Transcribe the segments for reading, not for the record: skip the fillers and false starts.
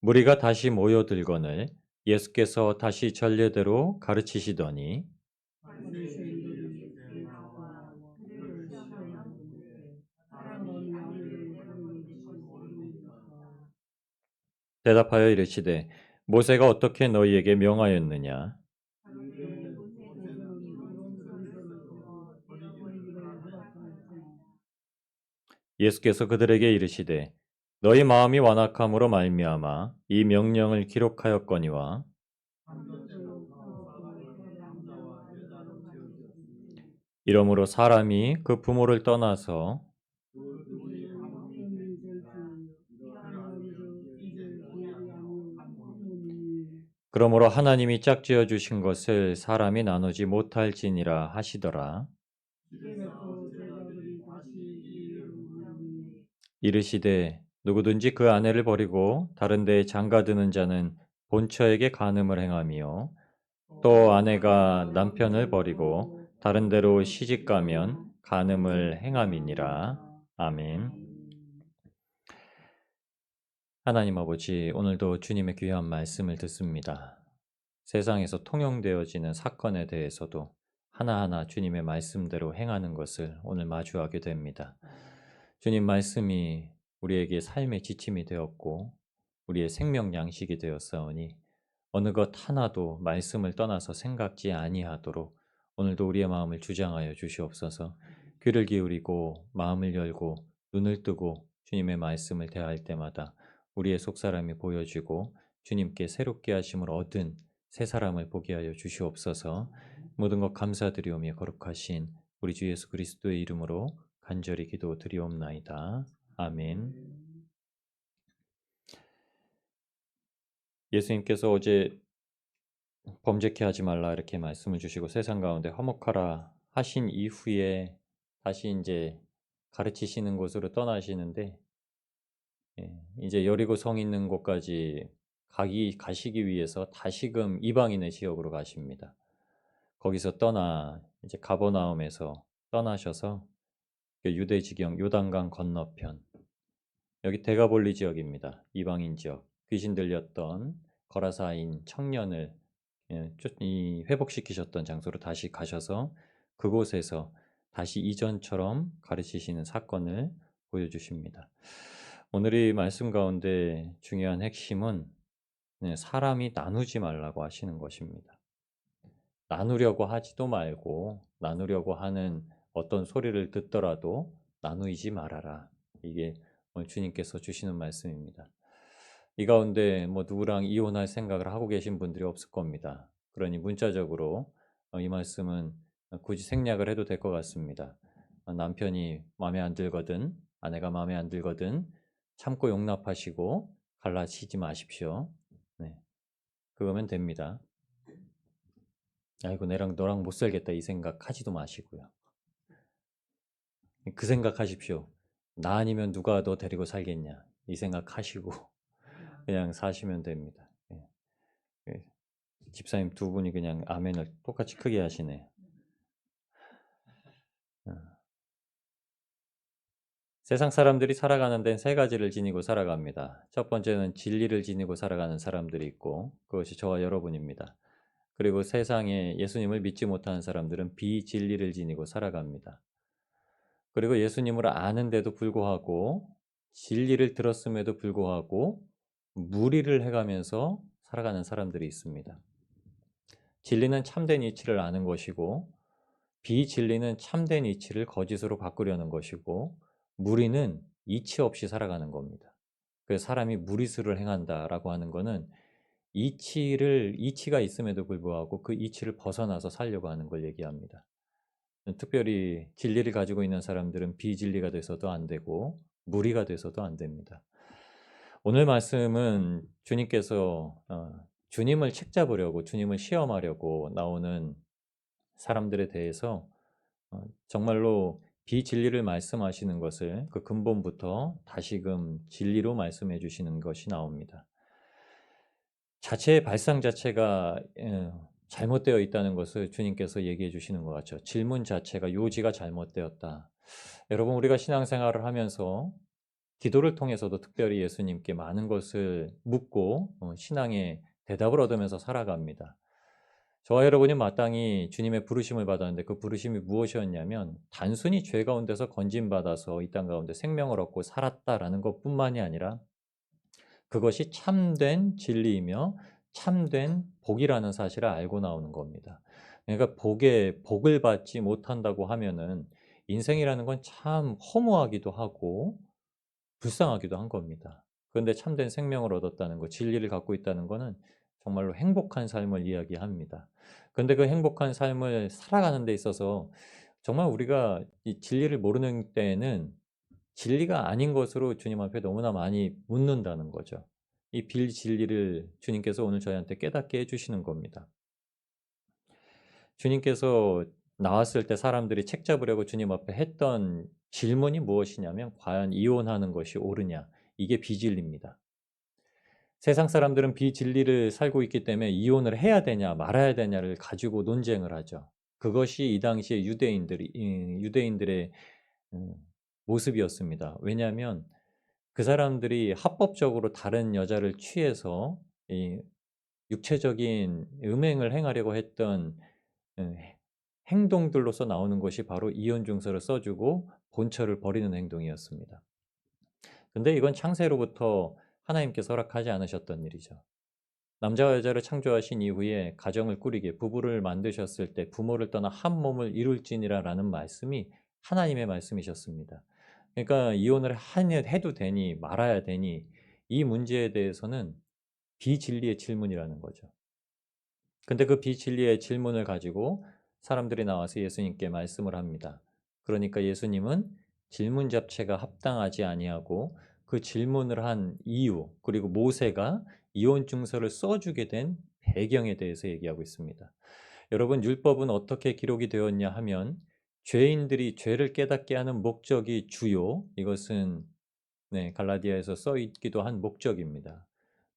무리가 다시 모여들거늘 예수께서 다시 전례대로 가르치시더니 바리새인들이 그에게와 그를 시험하는데 사람은 양을 부르는 것이 옳으니까. 대답하여 이르시되 모세가 어떻게 너희에게 명하였느냐? 그들은 모세는 이런 근거를 두고 버리기를 허락하였으나. 예수께서 그들에게 이르시되 너희 마음이 완악함으로 말미암아 이 명령을 기록하였거니와 남자도 그렇고 남자와 여자로 지어졌으니 이러므로 사람이 그 부모를 떠나서 그들이 함께 될지 이러한즉 이제 둘이 아니요 한 몸이니. 그러므로 하나님이 짝지어 주신 것을 사람이 나누지 못할지니라 하시더라. 이에서 제자들이 다시 이를 물으니 이르시되 누구든지 그 아내를 버리고 다른 데에 장가드는 자는 본처에게 간음을 행하며 또 아내가 남편을 버리고 다른 데로 시집가면 간음을 행함이니라. 아멘. 하나님 아버지, 오늘도 주님의 귀한 말씀을 듣습니다. 세상에서 통용되어지는 사건에 대해서도 하나하나 주님의 말씀대로 행하는 것을 오늘 마주하게 됩니다. 주님 말씀이 우리에게 삶의 지침이 되었고 우리의 생명 양식이 되었사오니 어느 것 하나도 말씀을 떠나서 생각지 아니하도록 오늘도 우리의 마음을 주장하여 주시옵소서. 귀를 기울이고 마음을 열고 눈을 뜨고 주님의 말씀을 대할 때마다 우리의 속사람이 보여지고 주님께 새롭게 하심을 얻은 새 사람을 보게 하여 주시옵소서. 모든 것 감사드리오며 거룩하신 우리 주 예수 그리스도의 이름으로 간절히 기도드리옵나이다. 아멘. 예수님께서 어제 범죄케 하지 말라 이렇게 말씀을 주시고 세상 가운데 화목하라 하신 이후에 다시 이제 가르치시는 곳으로 떠나시는데 이제 여리고 성 있는 곳까지 가시기 위해서 다시금 이방인의 지역으로 가십니다. 거기서 떠나 이제 가버나움에서 떠나셔서 유대 지경 요단강 건너편 여기 데가볼리 지역입니다. 이방인 지역 귀신 들렸던 거라사인 청년을 회복시키셨던 장소로 다시 가셔서 그곳에서 다시 이전처럼 가르치시는 사건을 보여주십니다. 오늘 이 말씀 가운데 중요한 핵심은 사람이 나누지 말라고 하시는 것입니다. 나누려고 하지도 말고 나누려고 하는 어떤 소리를 듣더라도 나누지 말아라. 이게 오늘 주님께서 주시는 말씀입니다. 이 가운데 뭐 누구랑 이혼할 생각을 하고 계신 분들이 없을 겁니다. 그러니 문자적으로 이 말씀은 굳이 생략을 해도 될 것 같습니다. 남편이 마음에 안 들거든, 아내가 마음에 안 들거든 참고 용납하시고 갈라치지 마십시오. 네, 그거면 됩니다. 아이고 내랑 너랑 못 살겠다 이 생각 하지도 마시고요. 그 생각 하십시오. 나 아니면 누가 너 데리고 살겠냐 이 생각 하시고 그냥 사시면 됩니다. 예. 예. 집사님 두 분이 그냥 아멘을 똑같이 크게 하시네. 세상 사람들이 살아가는 데는 세 가지를 지니고 살아갑니다. 첫 번째는 진리를 지니고 살아가는 사람들이 있고 그것이 저와 여러분입니다. 그리고 세상에 예수님을 믿지 못하는 사람들은 비진리를 지니고 살아갑니다. 그리고 예수님을 아는데도 불구하고 진리를 들었음에도 불구하고 무리를 해가면서 살아가는 사람들이 있습니다. 진리는 참된 이치를 아는 것이고 비진리는 참된 이치를 거짓으로 바꾸려는 것이고 무리는 이치 없이 살아가는 겁니다. 그래서 사람이 무리수를 행한다라고 하는 것은 이치가 있음에도 불구하고 그 이치를 벗어나서 살려고 하는 걸 얘기합니다. 특별히 진리를 가지고 있는 사람들은 비진리가 돼서도 안 되고 무리가 돼서도 안 됩니다. 오늘 말씀은 주님께서 주님을 책잡으려고 주님을 시험하려고 나오는 사람들에 대해서 정말로 비진리를 말씀하시는 것을 그 근본부터 다시금 진리로 말씀해 주시는 것이 나옵니다. 자체의 발상 자체가 잘못되어 있다는 것을 주님께서 얘기해 주시는 것 같죠. 질문 자체가 요지가 잘못되었다. 여러분 우리가 신앙생활을 하면서 기도를 통해서도 특별히 예수님께 많은 것을 묻고 신앙의 대답을 얻으면서 살아갑니다. 저와 여러분이 마땅히 주님의 부르심을 받았는데 그 부르심이 무엇이었냐면 단순히 죄 가운데서 건짐받아서 이 땅 가운데 생명을 얻고 살았다라는 것뿐만이 아니라 그것이 참된 진리이며 참된 복이라는 사실을 알고 나오는 겁니다. 그러니까 복을 받지 못한다고 하면은 인생이라는 건 참 허무하기도 하고 불쌍하기도 한 겁니다. 그런데 참된 생명을 얻었다는 것, 진리를 갖고 있다는 것은 정말로 행복한 삶을 이야기합니다. 그런데 그 행복한 삶을 살아가는 데 있어서 정말 우리가 이 진리를 모르는 때에는 진리가 아닌 것으로 주님 앞에 너무나 많이 묻는다는 거죠. 이 빌진리를 주님께서 오늘 저희한테 깨닫게 해주시는 겁니다. 주님께서 나왔을 때 사람들이 책 잡으려고 주님 앞에 했던 질문이 무엇이냐면 과연 이혼하는 것이 옳으냐? 이게 비진리입니다. 세상 사람들은 비진리를 살고 있기 때문에 이혼을 해야 되냐 말아야 되냐를 가지고 논쟁을 하죠. 그것이 이 당시에 유대인들의 음, 모습이었습니다. 왜냐하면 그 사람들이 합법적으로 다른 여자를 취해서 이 육체적인 음행을 행하려고 했던 행동들로서 나오는 것이 바로 이혼 증서를 써주고 본처를 버리는 행동이었습니다. 근데 이건 창세로부터 하나님께서 허락하지 않으셨던 일이죠. 남자와 여자를 창조하신 이후에 가정을 꾸리게 부부를 만드셨을 때 부모를 떠나 한 몸을 이룰지니라라는 말씀이 하나님의 말씀이셨습니다. 그러니까 이혼을 해도 되니 말아야 되니 이 문제에 대해서는 비진리의 질문이라는 거죠. 근데 그 비진리의 질문을 가지고 사람들이 나와서 예수님께 말씀을 합니다. 그러니까 예수님은 질문 자체가 합당하지 아니하고 그 질문을 한 이유 그리고 모세가 이혼 증서를 써주게 된 배경에 대해서 얘기하고 있습니다. 여러분 율법은 어떻게 기록이 되었냐 하면 죄인들이 죄를 깨닫게 하는 목적이 주요 이것은 갈라디아에서 써 있기도 한 목적입니다.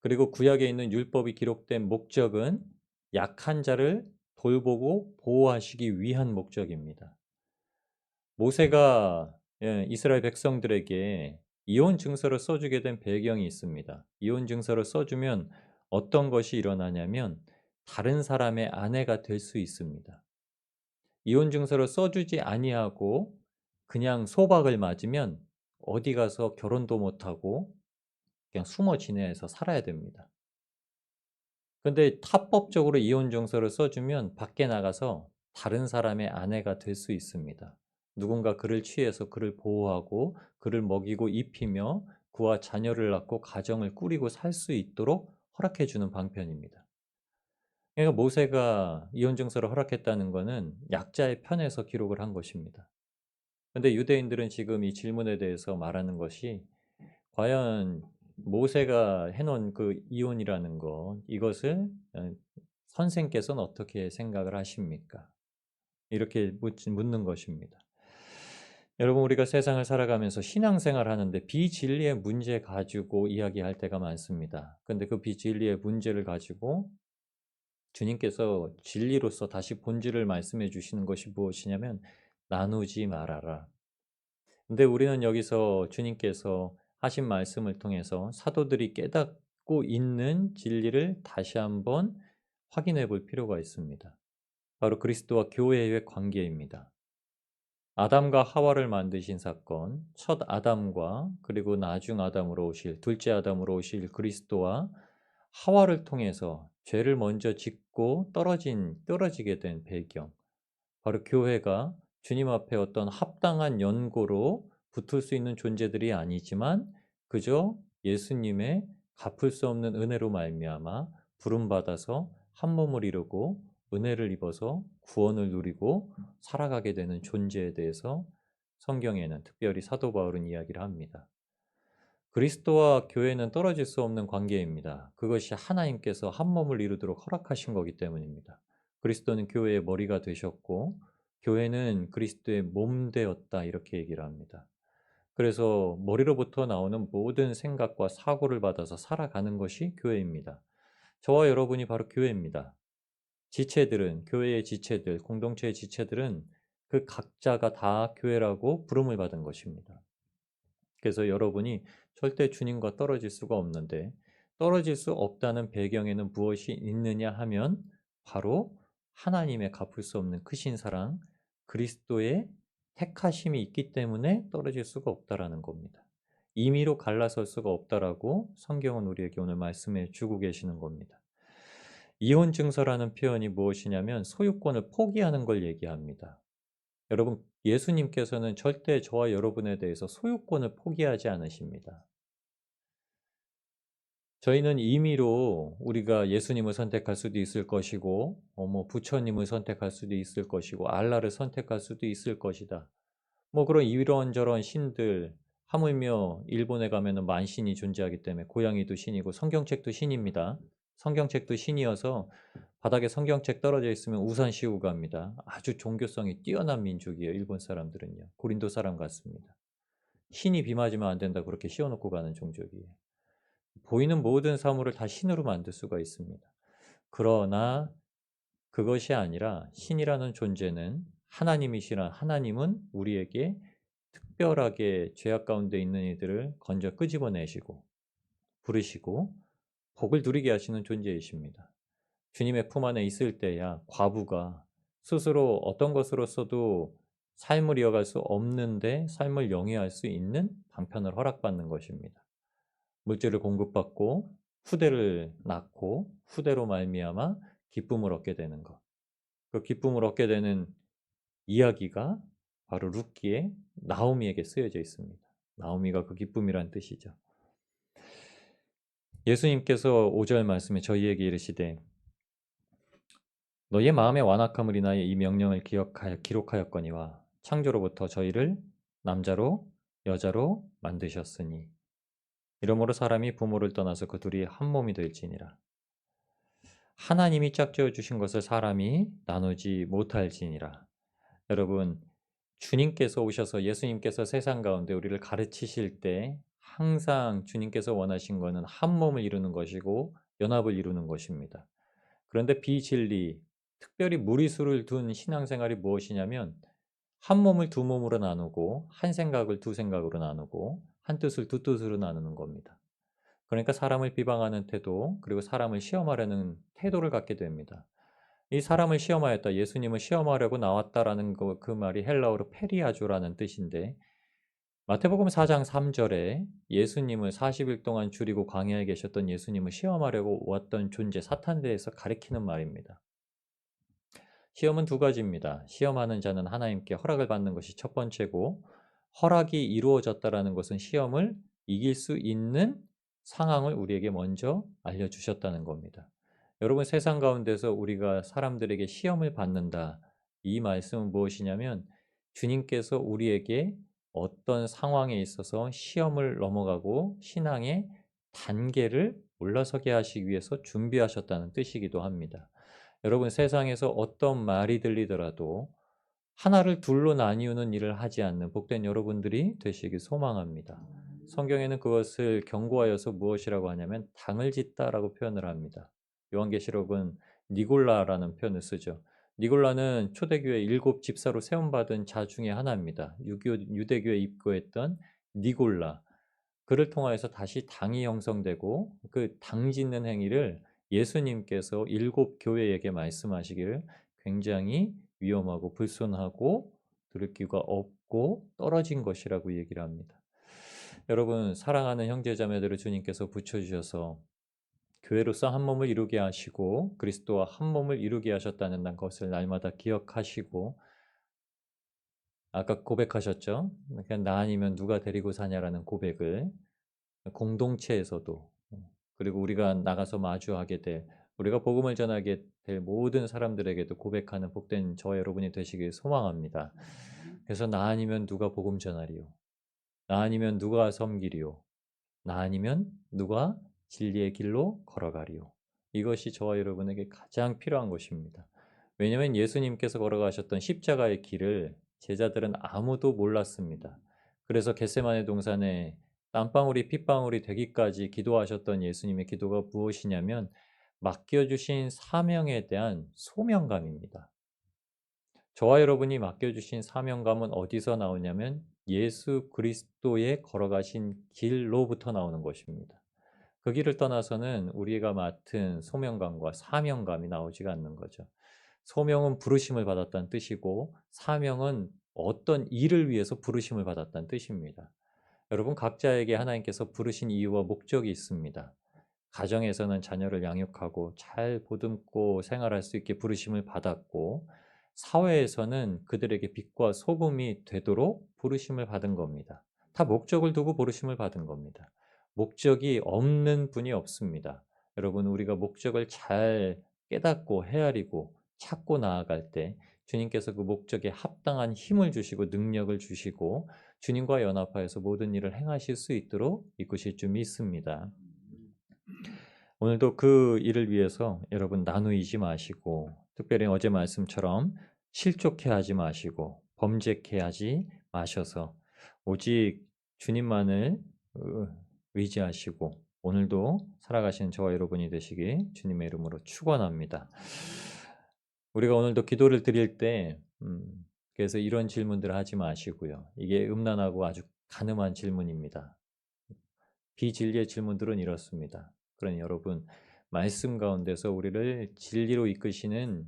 그리고 구약에 있는 율법이 기록된 목적은 약한 자를 돌보고 보호하시기 위한 목적입니다. 모세가 이스라엘 백성들에게 이혼 증서를 써주게 된 배경이 있습니다. 이혼 증서를 써주면 어떤 것이 일어나냐면 다른 사람의 아내가 될 수 있습니다. 이혼 증서를 써주지 아니하고 그냥 소박을 맞으면 어디 가서 결혼도 못하고 그냥 숨어 지내서 살아야 됩니다. 근데 합법적으로 이혼 증서를 써주면 밖에 나가서 다른 사람의 아내가 될 수 있습니다. 누군가 그를 취해서 그를 보호하고 그를 먹이고 입히며 그와 자녀를 낳고 가정을 꾸리고 살 수 있도록 허락해 주는 방편입니다. 그러니까 모세가 이혼 증서를 허락했다는 것은 약자의 편에서 기록을 한 것입니다. 근데 유대인들은 지금 이 질문에 대해서 말하는 것이 과연 모세가 해놓은 그 이혼이라는 것, 이것을 선생께서는 어떻게 생각을 하십니까? 이렇게 묻는 것입니다. 여러분, 우리가 세상을 살아가면서 신앙생활 하는데 비진리의 문제 가지고 이야기할 때가 많습니다. 근데 그 비진리의 문제를 가지고 주님께서 진리로서 다시 본질을 말씀해 주시는 것이 무엇이냐면 나누지 말아라. 근데 우리는 여기서 주님께서 하신 말씀을 통해서 사도들이 깨닫고 있는 진리를 다시 한번 확인해 볼 필요가 있습니다. 바로 그리스도와 교회의 관계입니다. 아담과 하와를 만드신 사건, 첫 아담과 그리고 나중 아담으로 오실, 둘째 아담으로 오실 그리스도와 하와를 통해서 죄를 먼저 짓고 떨어지게 된 배경, 바로 교회가 주님 앞에 어떤 합당한 연고로 붙을 수 있는 존재들이 아니지만 그저 예수님의 갚을 수 없는 은혜로 말미암아 부름받아서 한 몸을 이루고 은혜를 입어서 구원을 누리고 살아가게 되는 존재에 대해서 성경에는 특별히 사도 바울은 이야기를 합니다. 그리스도와 교회는 떨어질 수 없는 관계입니다. 그것이 하나님께서 한 몸을 이루도록 허락하신 거기 때문입니다. 그리스도는 교회의 머리가 되셨고 교회는 그리스도의 몸 되었다 이렇게 얘기를 합니다. 그래서 머리로부터 나오는 모든 생각과 사고를 받아서 살아가는 것이 교회입니다. 저와 여러분이 바로 교회입니다. 지체들은 교회의 지체들, 공동체의 지체들은 그 각자가 다 교회라고 부름을 받은 것입니다. 그래서 여러분이 절대 주님과 떨어질 수가 없는데 떨어질 수 없다는 배경에는 무엇이 있느냐 하면 바로 하나님의 갚을 수 없는 크신 사랑, 그리스도의 택하심이 있기 때문에 떨어질 수가 없다라는 겁니다. 임의로 갈라설 수가 없다라고 성경은 우리에게 오늘 말씀해 주고 계시는 겁니다. 이혼 증서라는 표현이 무엇이냐면 소유권을 포기하는 걸 얘기합니다. 여러분, 예수님께서는 절대 저와 여러분에 대해서 소유권을 포기하지 않으십니다. 저희는 임의로 우리가 예수님을 선택할 수도 있을 것이고, 부처님을 선택할 수도 있을 것이고, 알라를 선택할 수도 있을 것이다. 그런 이런저런 신들, 하물며 일본에 가면은 만신이 존재하기 때문에 고양이도 신이고 성경책도 신입니다. 성경책도 신이어서 바닥에 성경책 떨어져 있으면 우산 씌우고 갑니다. 아주 종교성이 뛰어난 민족이에요. 일본 사람들은요. 고린도 사람 같습니다. 신이 비 맞으면 안 된다 그렇게 씌워놓고 가는 종족이에요. 보이는 모든 사물을 다 신으로 만들 수가 있습니다. 그러나 그것이 아니라 신이라는 존재는 하나님이시라 하나님은 우리에게 특별하게 죄악 가운데 있는 이들을 건져 끄집어내시고 부르시고 복을 누리게 하시는 존재이십니다. 주님의 품 안에 있을 때야 과부가 스스로 어떤 것으로서도 삶을 이어갈 수 없는데 삶을 영위할 수 있는 방편을 허락받는 것입니다. 물질을 공급받고 후대를 낳고 후대로 말미암아 기쁨을 얻게 되는 것. 그 기쁨을 얻게 되는 이야기가 바로 룻기에 나오미에게 쓰여져 있습니다. 나오미가 그 기쁨이란 뜻이죠. 예수님께서 5절 말씀에 저희에게 이르시되 너희의 마음의 완악함을 인하여 이 명령을 기록하였거니와 창조로부터 저희를 남자로 여자로 만드셨으니 이러므로 사람이 부모를 떠나서 그 둘이 한 몸이 될지니라. 하나님이 짝지어 주신 것을 사람이 나누지 못할지니라. 여러분, 주님께서 오셔서 예수님께서 세상 가운데 우리를 가르치실 때 항상 주님께서 원하신 것은 한 몸을 이루는 것이고 연합을 이루는 것입니다. 그런데 비진리, 특별히 무리수를 둔 신앙생활이 무엇이냐면 한 몸을 두 몸으로 나누고 한 생각을 두 생각으로 나누고 한 뜻을 두 뜻으로 나누는 겁니다. 그러니까 사람을 비방하는 태도, 그리고 사람을 시험하려는 태도를 갖게 됩니다. 이 사람을 시험하였다, 예수님을 시험하려고 나왔다라는 그 말이 헬라어로 페리아조라는 뜻인데 마태복음 4장 3절에 예수님을 40일 동안 줄이고 광야에 계셨던 예수님을 시험하려고 왔던 존재 사탄에 대해서 가리키는 말입니다. 시험은 두 가지입니다. 시험하는 자는 하나님께 허락을 받는 것이 첫 번째고 허락이 이루어졌다라는 것은 시험을 이길 수 있는 상황을 우리에게 먼저 알려주셨다는 겁니다. 여러분, 세상 가운데서 우리가 사람들에게 시험을 받는다. 이 말씀은 무엇이냐면 주님께서 우리에게 어떤 상황에 있어서 시험을 넘어가고 신앙의 단계를 올라서게 하시기 위해서 준비하셨다는 뜻이기도 합니다. 여러분, 세상에서 어떤 말이 들리더라도 하나를 둘로 나뉘는 일을 하지 않는 복된 여러분들이 되시길 소망합니다. 성경에는 그것을 경고하여서 무엇이라고 하냐면 당을 짓다라고 표현을 합니다. 요한계시록은 니골라라는 표현을 쓰죠. 니골라는 초대교회 7 집사로 세움받은 자 중에 하나입니다. 유대교에 입교했던 니골라. 그를 통하여서 다시 당이 형성되고 그 당 짓는 행위를 예수님께서 7 교회에게 말씀하시기를 굉장히 위험하고 불손하고 들을 귀가 없고 떨어진 것이라고 얘기를 합니다. 여러분, 사랑하는 형제자매들을 주님께서 붙여주셔서 교회로서 한 몸을 이루게 하시고 그리스도와 한 몸을 이루게 하셨다는 것을 날마다 기억하시고 아까 고백하셨죠? 그냥 나 아니면 누가 데리고 사냐라는 고백을 공동체에서도 그리고 우리가 나가서 마주하게 될 우리가 복음을 전하게 될 모든 사람들에게도 고백하는 복된 저와 여러분이 되시길 소망합니다. 그래서 나 아니면 누가 복음 전하리요? 나 아니면 누가 섬기리요? 나 아니면 누가 진리의 길로 걸어가리요? 이것이 저와 여러분에게 가장 필요한 것입니다. 왜냐하면 예수님께서 걸어가셨던 십자가의 길을 제자들은 아무도 몰랐습니다. 그래서 겟세마네 동산에 땀방울이 핏방울이 되기까지 기도하셨던 예수님의 기도가 무엇이냐면 맡겨주신 사명에 대한 소명감입니다. 저와 여러분이 맡겨주신 사명감은 어디서 나오냐면 예수 그리스도의 걸어가신 길로부터 나오는 것입니다. 그 길을 떠나서는 우리가 맡은 소명감과 사명감이 나오지가 않는 거죠. 소명은 부르심을 받았다는 뜻이고 사명은 어떤 일을 위해서 부르심을 받았다는 뜻입니다. 여러분 각자에게 하나님께서 부르신 이유와 목적이 있습니다. 가정에서는 자녀를 양육하고 잘 보듬고 생활할 수 있게 부르심을 받았고 사회에서는 그들에게 빛과 소금이 되도록 부르심을 받은 겁니다. 다 목적을 두고 부르심을 받은 겁니다. 목적이 없는 분이 없습니다. 여러분 우리가 목적을 잘 깨닫고 헤아리고 찾고 나아갈 때 주님께서 그 목적에 합당한 힘을 주시고 능력을 주시고 주님과 연합하여서 모든 일을 행하실 수 있도록 이끄실 줄 믿습니다. 오늘도 그 일을 위해서 여러분 나누이지 마시고 특별히 어제 말씀처럼 실족해 하지 마시고 범죄케 하지 마셔서 오직 주님만을 의지하시고 오늘도 살아가시는 저와 여러분이 되시길 주님의 이름으로 축원합니다. 우리가 오늘도 기도를 드릴 때 그래서 이런 질문들을 하지 마시고요. 이게 음란하고 아주 간음한 질문입니다. 비진리의 질문들은 이렇습니다. 그러니 여러분 말씀 가운데서 우리를 진리로 이끄시는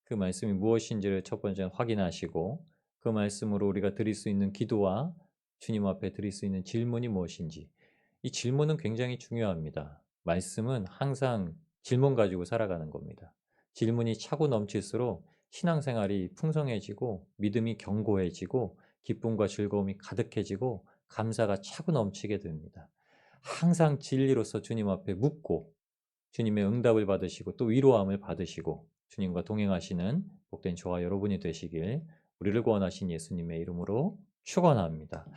그 말씀이 무엇인지를 첫 번째 확인하시고 그 말씀으로 우리가 드릴 수 있는 기도와 주님 앞에 드릴 수 있는 질문이 무엇인지 이 질문은 굉장히 중요합니다. 말씀은 항상 질문 가지고 살아가는 겁니다. 질문이 차고 넘칠수록 신앙생활이 풍성해지고 믿음이 견고해지고 기쁨과 즐거움이 가득해지고 감사가 차고 넘치게 됩니다. 항상 진리로서 주님 앞에 묻고 주님의 응답을 받으시고 또 위로함을 받으시고 주님과 동행하시는 복된 저와 여러분이 되시길 우리를 구원하신 예수님의 이름으로 축원합니다.